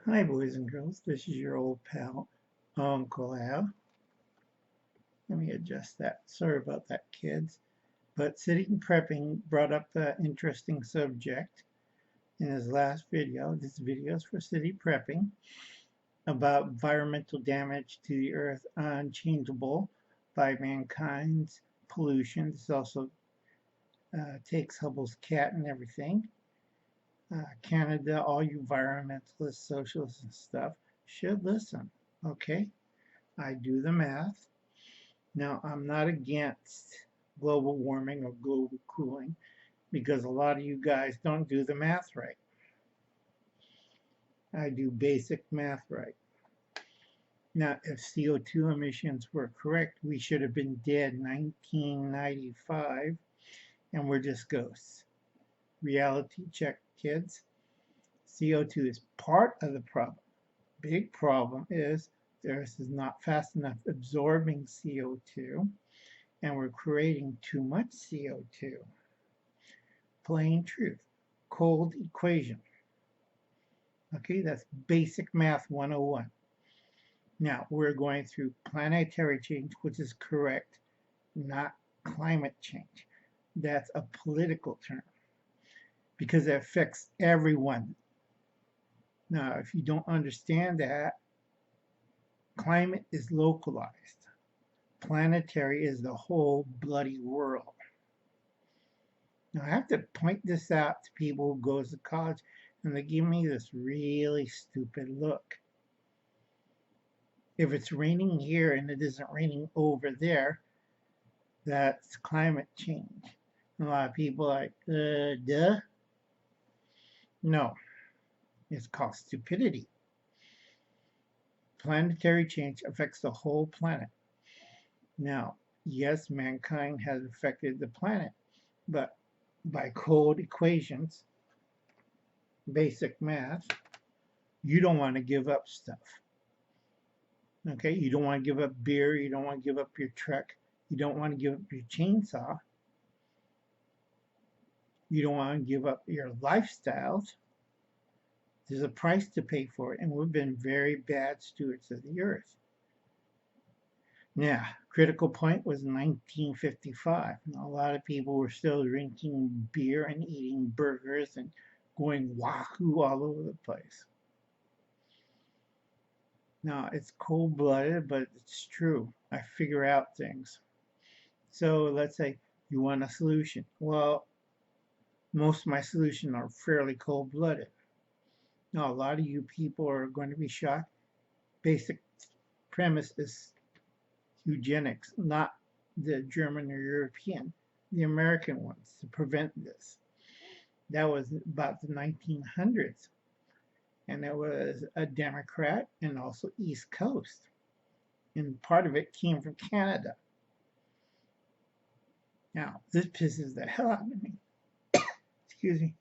Hi, boys and girls. This is your old pal, Uncle Al. Let me adjust that. Sorry about that, kids. But City Prepping brought up an interesting subject in his last video. This video is for City Prepping about environmental damage to the earth unchangeable by mankind's pollution. This also takes Hubble's cat and everything. Canada, all you environmentalists, socialists, and stuff should listen. Okay? I do the math. Now, I'm not against global warming or global cooling because a lot of you guys don't do the math right. I do basic math right. Now, if CO2 emissions were correct, we should have been dead in 1995 and we're just ghosts. Reality check, kids. CO2 is part of the problem. Big problem is the Earth is not fast enough absorbing CO2 and we're creating too much CO2. Plain truth. Cold equation. Okay, that's basic math 101. Now, we're going through planetary change, which is correct, not climate change. That's a political term because it affects everyone. Now, if you don't understand that, climate is localized. Planetary is the whole bloody world. Now, I have to point this out to people who go to college, and they give me this really stupid look. If it's raining here and it isn't raining over there, that's climate change. And a lot of people are like, duh. No, it's called stupidity. Planetary change affects the whole planet. Now, yes, mankind has affected the planet, but by cold equations, basic math, you don't want to give up stuff. Okay, you don't want to give up beer, you don't want to give up your truck, you don't want to give up your chainsaw, you don't want to give up your lifestyles. There's a price to pay for it, and we've been very bad stewards of the earth. Now, critical point was 1955. A lot of people were still drinking beer and eating burgers and going wahoo all over the place. Now, it's cold-blooded, but it's true. I figure out things. So let's say you want a solution. Well, most of my solutions are fairly cold-blooded. Now, a lot of you people are going to be shocked. Basic premise is eugenics, not the German or European, the American ones to prevent this. That was about the 1900s. And it was a Democrat and also East Coast. And part of it came from Canada. Now, this pisses the hell out of me. Excuse me.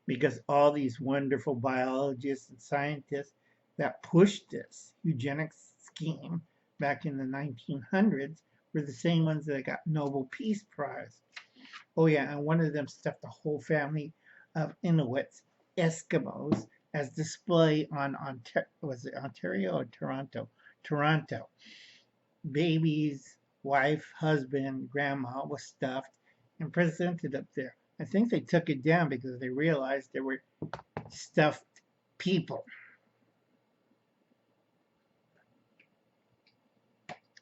Because all these wonderful biologists and scientists that pushed this eugenics scheme back in the 1900s were the same ones that got Nobel Peace Prize. Oh yeah, and one of them stuffed a whole family of Inuits, Eskimos, as display on was it Ontario or Toronto? Toronto. Babies, wife, husband, grandma was stuffed and presented up there. I think they took it down because they realized they were stuffed people.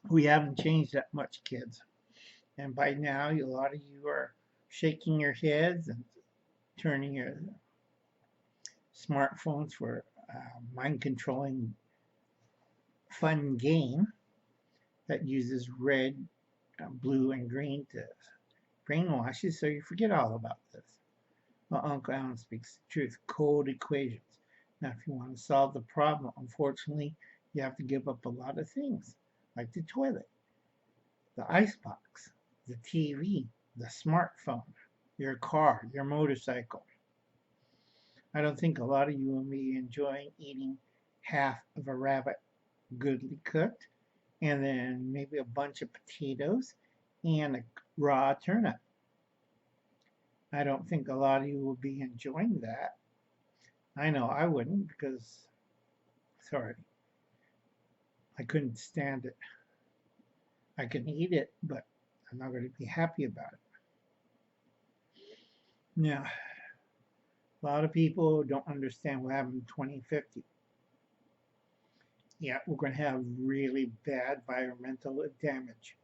We haven't changed that much, kids. And by now, a lot of you are shaking your heads and turning your smartphones for mind controlling fun game that uses red, blue, and green to brainwash you so you forget all about this. Well, Uncle Alan speaks the truth. Cold equations. Now, if you want to solve the problem, unfortunately, you have to give up a lot of things, like the toilet, the icebox, the TV, the smartphone, your car, your motorcycle. I don't think a lot of you will be enjoying eating half of a rabbit goodly cooked, and then maybe a bunch of potatoes and a raw turnip. I don't think a lot of you will be enjoying that. I know I wouldn't because, sorry, I couldn't stand it. I can eat it, but I'm not going to be happy about it. Now, a lot of people don't understand what happened in 2050. Yeah, we're going to have really bad environmental damage.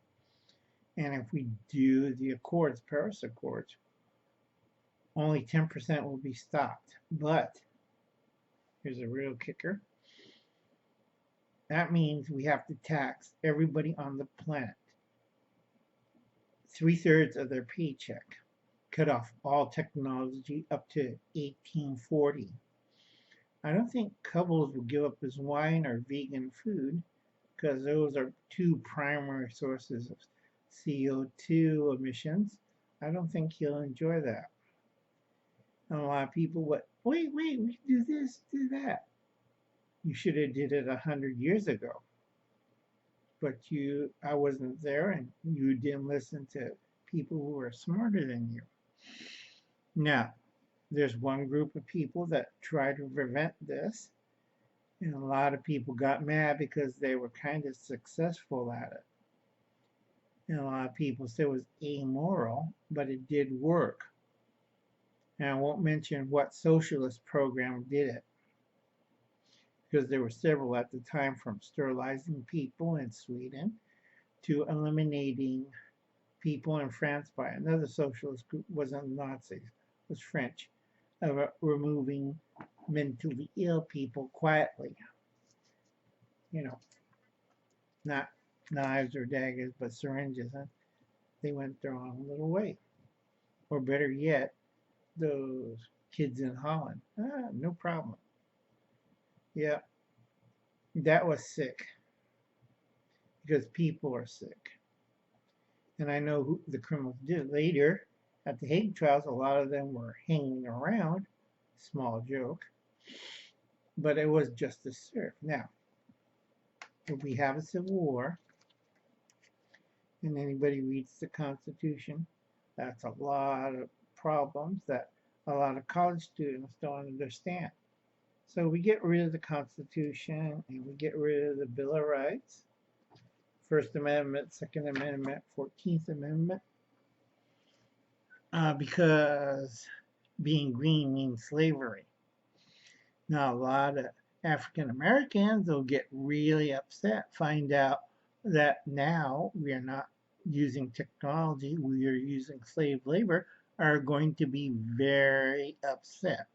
And if we do the Accords, Paris Accords, only 10% will be stopped. But here's a real kicker. That means we have to tax everybody on the planet 3/3 of their paycheck, cut off all technology up to 1840. I don't think couples will give up his wine or vegan food because those are two primary sources of CO2 emissions. I don't think he'll enjoy that. And a lot of people, wait, we do this, do that. You should have did it 100 years ago. But I wasn't there and you didn't listen to people who were smarter than you. Now, there's one group of people that try to prevent this, and a lot of people got mad because they were kind of successful at it. And a lot of people said it was amoral, but it did work. And I won't mention what socialist program did it, because there were several at the time, from sterilizing people in Sweden to eliminating people in France by another socialist group, wasn't Nazis, it was French, of removing mentally ill people quietly. You know, not knives or daggers, but syringes, and they went their own little way. Or better yet, those kids in Holland, no problem. Yeah, that was sick because people are sick. And I know who the criminals did. Later, at the Hague trials, a lot of them were hanging around. Small joke. But it was justice served. Now, if we have a civil war, and anybody reads the Constitution, that's a lot of problems that a lot of college students don't understand. So we get rid of the Constitution and we get rid of the Bill of Rights, First Amendment, Second Amendment, 14th Amendment, because being green means slavery. Now, a lot of African Americans will get really upset, find out that now we are not using technology, we are using slave labor, are going to be very upset.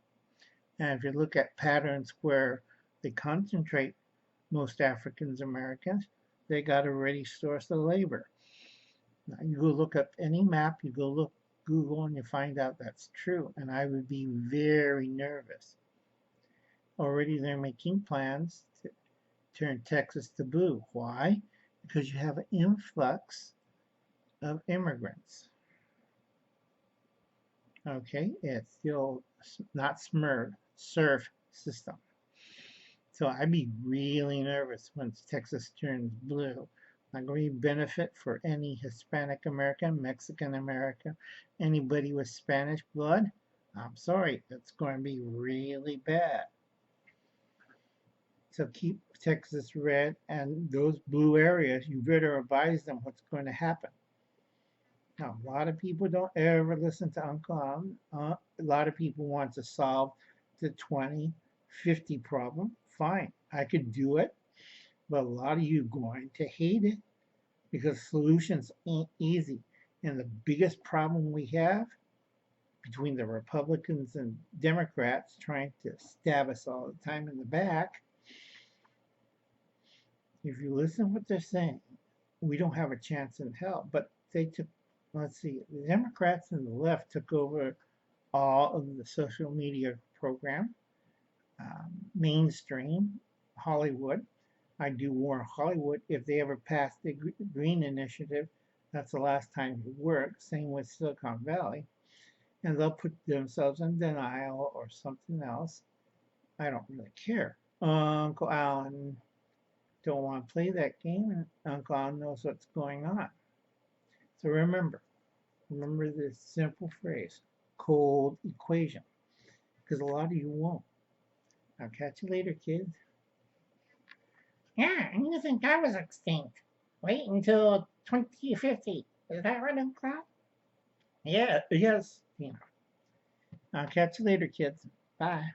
And if you look at patterns where they concentrate most African Americans, they got a ready source of labor. Now, you go look up any map, you go look Google, and you find out that's true. And I would be very nervous. Already they're making plans to turn Texas to blue. Why? Because you have an influx of immigrants. Okay, it's the old, not SMERD, SURF system. So I'd be really nervous once Texas turns blue. Not going to be benefit for any Hispanic American, Mexican American, anybody with Spanish blood. I'm sorry, it's going to be really bad. So keep Texas red, and those blue areas, you better advise them what's going to happen. Now, a lot of people don't ever listen to Uncle Al. A lot of people want to solve the 2050 problem. Fine, I could do it, but a lot of you are going to hate it because solutions ain't easy. And the biggest problem we have between the Republicans and Democrats trying to stab us all the time in the back, if you listen to what they're saying, we don't have a chance in hell. But they took, let's see, the Democrats and the left took over all of the social media program, mainstream, Hollywood. I do warn Hollywood, if they ever pass the Green Initiative, that's the last time it works. Same with Silicon Valley. And they'll put themselves in denial or something else. I don't really care. Uncle Alan don't want to play that game, and Uncle Alan knows what's going on. So remember this simple phrase, cold equation, because a lot of you won't. I'll catch you later, kids. Yeah, and you think I was extinct. Wait until 2050. Is that right, Uncle Cloud? Yeah, yes. I'll catch you later, kids. Bye.